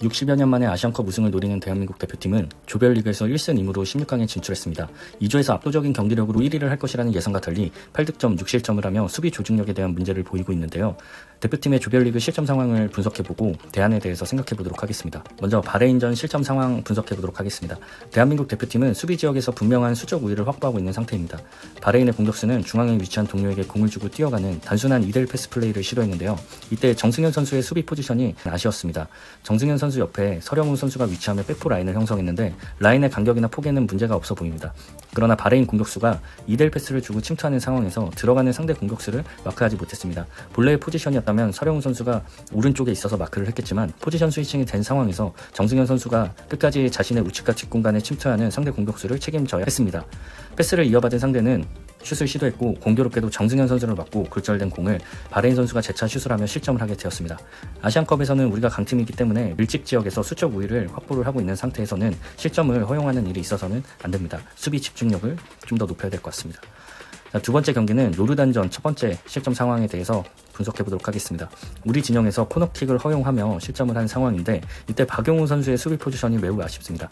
60여 년 만에 아시안컵 우승을 노리는 대한민국 대표팀은 조별리그에서 1승 2무로 16강에 진출했습니다. 2조에서 압도적인 경기력으로 1위를 할 것이라는 예상과 달리 8득점 6실점을 하며 수비 조직력에 대한 문제를 보이고 있는데요. 대표팀의 조별리그 실점 상황을 분석해보고 대안에 대해서 생각해보도록 하겠습니다. 먼저 바레인전 실점 상황 분석해보도록 하겠습니다. 대한민국 대표팀은 수비 지역에서 분명한 수적 우위를 확보하고 있는 상태입니다. 바레인의 공격수는 중앙에 위치한 동료에게 공을 주고 뛰어가는 단순한 2대1 패스 플레이를 시도했는데요. 이때 정승현 선수의 수비 포지션이 아쉬웠습니다. 정승현 선수 옆에 서령우 선수가 위치하며 백포 라인을 형성했는데 라인의 간격이나 폭에는 문제가 없어 보입니다. 그러나 바레인 공격수가 2대1 패스를 주고 침투하는 상황에서 들어가는 상대 공격수를 마크하지 못했습니다. 본래의 포지션이었다면 서령우 선수가 오른쪽에 있어서 마크를 했겠지만 포지션 스위칭이 된 상황에서 정승현 선수가 끝까지 자신의 우측과 뒷공간에 침투하는 상대 공격수를 책임져야 했습니다. 패스를 이어받은 상대는 슛을 시도했고 공교롭게도 정승현 선수를 맞고 굴절된 공을 바레인 선수가 재차 슛을 하며 실점을 하게 되었습니다. 아시안컵에서는 우리가 강팀이기 때문에 밀집 지역에서 수적 우위를 확보를 하고 있는 상태에서는 실점을 허용하는 일이 있어서는 안 됩니다. 수비 집중력을 좀 더 높여야 될 것 같습니다. 두 번째 경기는 요르단전 첫 번째 실점 상황에 대해서 분석해보도록 하겠습니다. 우리 진영에서 코너킥을 허용하며 실점을 한 상황인데 이때 박용우 선수의 수비 포지션이 매우 아쉽습니다.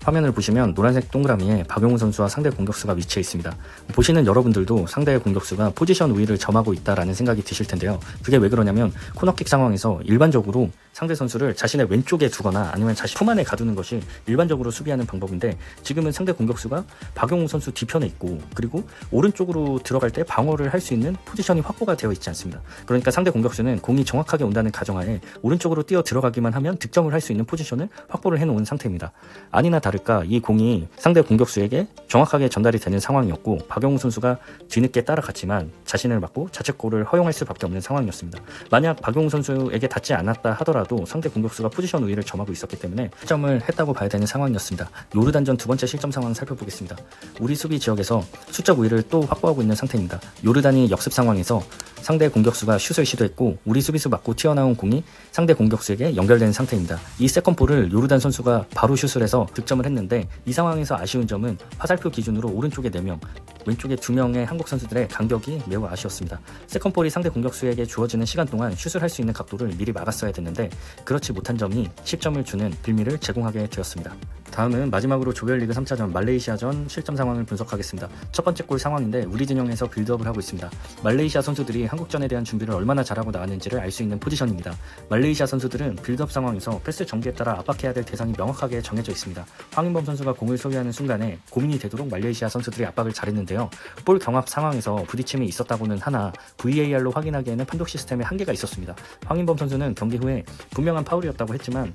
화면을 보시면 노란색 동그라미에 박용우 선수와 상대 공격수가 위치해 있습니다. 보시는 여러분들도 상대의 공격수가 포지션 우위를 점하고 있다라는 생각이 드실 텐데요. 그게 왜 그러냐면 코너킥 상황에서 일반적으로 상대 선수를 자신의 왼쪽에 두거나 아니면 자신 품 안에 가두는 것이 일반적으로 수비하는 방법인데 지금은 상대 공격수가 박용우 선수 뒤편에 있고 그리고 오른쪽으로 들어갈 때 방어를 할 수 있는 포지션이 확보가 되어 있지 않습니다. 그러니까 상대 공격수는 공이 정확하게 온다는 가정하에 오른쪽으로 뛰어 들어가기만 하면 득점을 할 수 있는 포지션을 확보를 해놓은 상태입니다. 아니나 다를까 이 공이 상대 공격수에게 정확하게 전달이 되는 상황이었고 박용우 선수가 뒤늦게 따라갔지만 자신을 맞고 자책골을 허용할 수밖에 없는 상황이었습니다. 만약 박용우 선수에게 닿지 않았다 하더라도 상대 공격수가 포지션 우위를 점하고 있었기 때문에 실점을 했다고 봐야 되는 상황이었습니다. 요르단전 두 번째 실점 상황 살펴보겠습니다. 우리 수비 지역에서 수적 우위를 또 확보하고 있는 상태입니다. 요르단이 역습 상황에서 상대 공격수가 슛을 시도했고 우리 수비수 맞고 튀어나온 공이 상대 공격수에게 연결된 상태입니다. 이 세컨볼을 요르단 선수가 바로 슛을 해서 득점을 했는데 이 상황에서 아쉬운 점은 화살표 기준으로 오른쪽에 4명, 왼쪽에 2명의 한국 선수들의 간격이 매우 아쉬웠습니다. 세컨볼이 상대 공격수에게 주어지는 시간 동안 슛을 할 수 있는 각도를 미리 막았어야 됐는데 그렇지 못한 점이 10점을 주는 빌미를 제공하게 되었습니다. 다음은 마지막으로 조별리그 3차전 말레이시아전 실점 상황을 분석하겠습니다. 첫 번째 골 상황인데 우리 진영에서 빌드업을 하고 있습니다. 말레이시아 선수들이 한국전에 대한 준비를 얼마나 잘하고 나왔는지를 알 수 있는 포지션입니다. 말레이시아 선수들은 빌드업 상황에서 패스 전개에 따라 압박해야 될 대상이 명확하게 정해져 있습니다. 황인범 선수가 공을 소유하는 순간에 고민이 되도록 말레이시아 선수들이 압박을 잘했는데요. 볼 경합 상황에서 부딪힘이 있었다고는 하나 VAR로 확인하기에는 판독 시스템에 한계가 있었습니다. 황인범 선수는 경기 후에 분명한 파울이었다고 했지만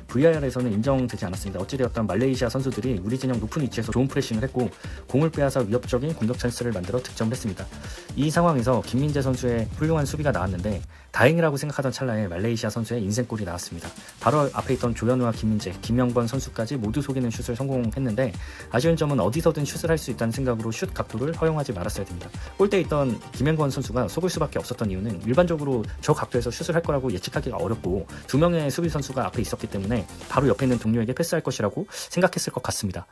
VAR에서는 인정되지 않았습니다. 어찌되었든 말레이시아 선수들이 우리 진영 높은 위치에서 좋은 프레싱을 했고 공을 빼앗아 위협적인 공격 찬스를 만들어 득점을 했습니다. 이 상황에서 김민재 선수의 훌륭한 수비가 나왔는데 다행이라고 생각하던 찰나에 말레이시아 선수의 인생골이 나왔습니다. 바로 앞에 있던 조현우와 김민재, 김명권 선수까지 모두 속이는 슛을 성공했는데 아쉬운 점은 어디서든 슛을 할 수 있다는 생각으로 슛 각도를 허용하지 말았어야 됩니다. 골대에 있던 김명권 선수가 속을 수밖에 없었던 이유는 일반적으로 저 각도에서 슛을 할 거라고 예측하기가 어렵고 2명의 수비 선수가 앞에 있었기 때문에 바로 옆에 있는 동료에게 패스할 것이라고 생각했을 것 같습니다.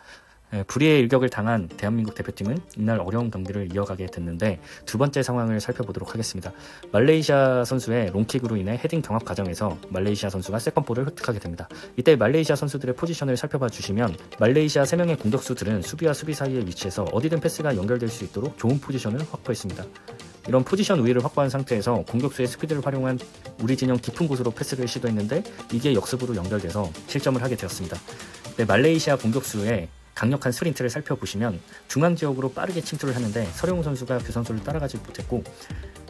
불의의 일격을 당한 대한민국 대표팀은 이날 어려운 경기를 이어가게 됐는데 두 번째 상황을 살펴보도록 하겠습니다. 말레이시아 선수의 롱킥으로 인해 헤딩 경합 과정에서 말레이시아 선수가 세컨볼을 획득하게 됩니다. 이때 말레이시아 선수들의 포지션을 살펴봐 주시면 말레이시아 3명의 공격수들은 수비와 수비 사이에 위치해서 어디든 패스가 연결될 수 있도록 좋은 포지션을 확보했습니다. 이런 포지션 우위를 확보한 상태에서 공격수의 스피드를 활용한 우리 진영 깊은 곳으로 패스를 시도했는데 이게 역습으로 연결돼서 실점을 하게 되었습니다. 말레이시아 공격수의 강력한 스프린트를 살펴보시면 중앙 지역으로 빠르게 침투를 하는데 서령우 선수가 그 선수를 따라가지 못했고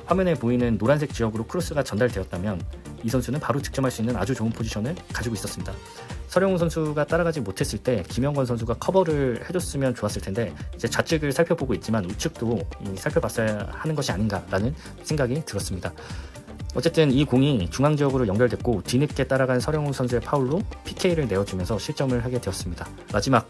화면에 보이는 노란색 지역으로 크로스가 전달되었다면 이 선수는 바로 득점할 수 있는 아주 좋은 포지션을 가지고 있었습니다. 서령우 선수가 따라가지 못했을 때 김영권 선수가 커버를 해줬으면 좋았을 텐데 이제 좌측을 살펴보고 있지만 우측도 살펴봤어야 하는 것이 아닌가라는 생각이 들었습니다. 어쨌든 이 공이 중앙 지역으로 연결됐고 뒤늦게 따라간 서령우 선수의 파울로 PK를 내어주면서 실점을 하게 되었습니다. 마지막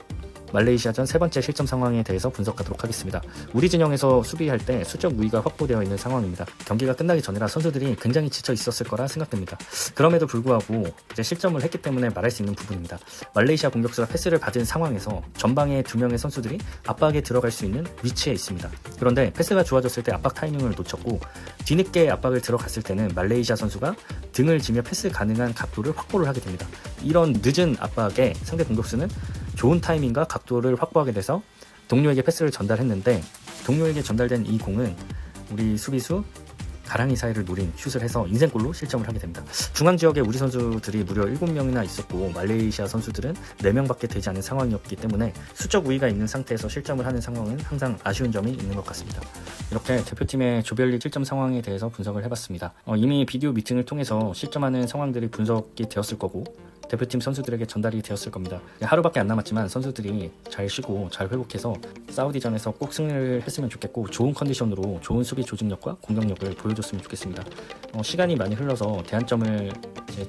말레이시아전 세 번째 실점 상황에 대해서 분석하도록 하겠습니다. 우리 진영에서 수비할 때 수적 우위가 확보되어 있는 상황입니다. 경기가 끝나기 전이라 선수들이 굉장히 지쳐 있었을 거라 생각됩니다. 그럼에도 불구하고 이제 실점을 했기 때문에 말할 수 있는 부분입니다. 말레이시아 공격수가 패스를 받은 상황에서 전방에 두 명의 선수들이 압박에 들어갈 수 있는 위치에 있습니다. 그런데 패스가 좋아졌을 때 압박 타이밍을 놓쳤고 뒤늦게 압박을 들어갔을 때는 말레이시아 선수가 등을 지며 패스 가능한 각도를 확보를 하게 됩니다. 이런 늦은 압박에 상대 공격수는 좋은 타이밍과 각도를 확보하게 돼서 동료에게 패스를 전달했는데 동료에게 전달된 이 공은 우리 수비수 가랑이 사이를 노린 슛을 해서 인생골로 실점을 하게 됩니다. 중앙지역에 우리 선수들이 무려 7명이나 있었고 말레이시아 선수들은 4명밖에 되지 않은 상황이었기 때문에 수적 우위가 있는 상태에서 실점을 하는 상황은 항상 아쉬운 점이 있는 것 같습니다. 이렇게 대표팀의 조별리 실점 상황에 대해서 분석을 해봤습니다. 이미 비디오 미팅을 통해서 실점하는 상황들이 분석이 되었을 거고 대표팀 선수들에게 전달이 되었을 겁니다. 하루밖에 안 남았지만 선수들이 잘 쉬고 잘 회복해서 사우디전에서 꼭 승리를 했으면 좋겠고 좋은 컨디션으로 좋은 수비 조직력과 공격력을 보여줬으면 좋겠습니다. 시간이 많이 흘러서 대안점을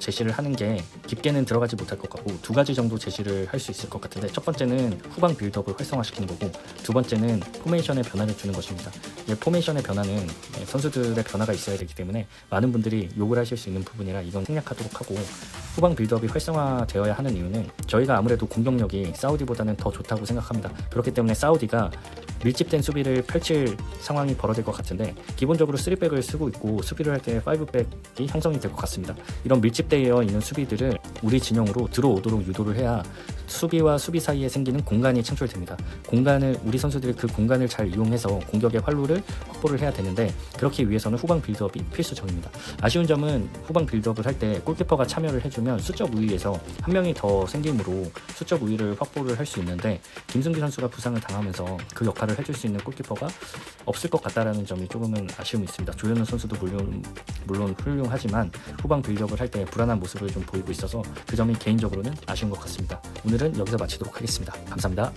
제시를 하는 게 깊게는 들어가지 못할 것 같고 두 가지 정도 제시를 할 수 있을 것 같은데 첫 번째는 후방 빌드업을 활성화시키는 거고 두 번째는 포메이션의 변화를 주는 것입니다. 포메이션의 변화는 선수들의 변화가 있어야 되기 때문에 많은 분들이 욕을 하실 수 있는 부분이라 이건 생략하도록 하고 후방 빌드업이 활성화되어야 하는 이유는 저희가 아무래도 공격력이 사우디보다는 더 좋다고 생각합니다. 그렇기 때문에 사우디가 밀집된 수비를 펼칠 상황이 벌어질 것 같은데 기본적으로 3백을 쓰고 있고 수비를 할 때 5백이 형성이 될 것 같습니다. 이런 밀집되어 있는 수비들을 우리 진영으로 들어오도록 유도를 해야 수비와 수비 사이에 생기는 공간이 창출됩니다. 우리 선수들이 그 공간을 잘 이용해서 공격의 활로를 확보를 해야 되는데 그렇기 위해서는 후방 빌드업이 필수적입니다. 아쉬운 점은 후방 빌드업을 할 때 골키퍼가 참여를 해주면 수적 우위에서 한 명이 더 생김으로 수적 우위를 확보를 할 수 있는데 김승규 선수가 부상을 당하면서 그 역할을 해줄 수 있는 골키퍼가 없을 것 같다라는 점이 조금은 아쉬움이 있습니다. 조현우 선수도 물론 훌륭하지만 후방 빌드업을 할 때 불안한 모습을 좀 보이고 있어서 그 점이 개인적으로는 아쉬운 것 같습니다. 오늘은 여기서 마치도록 하겠습니다. 감사합니다.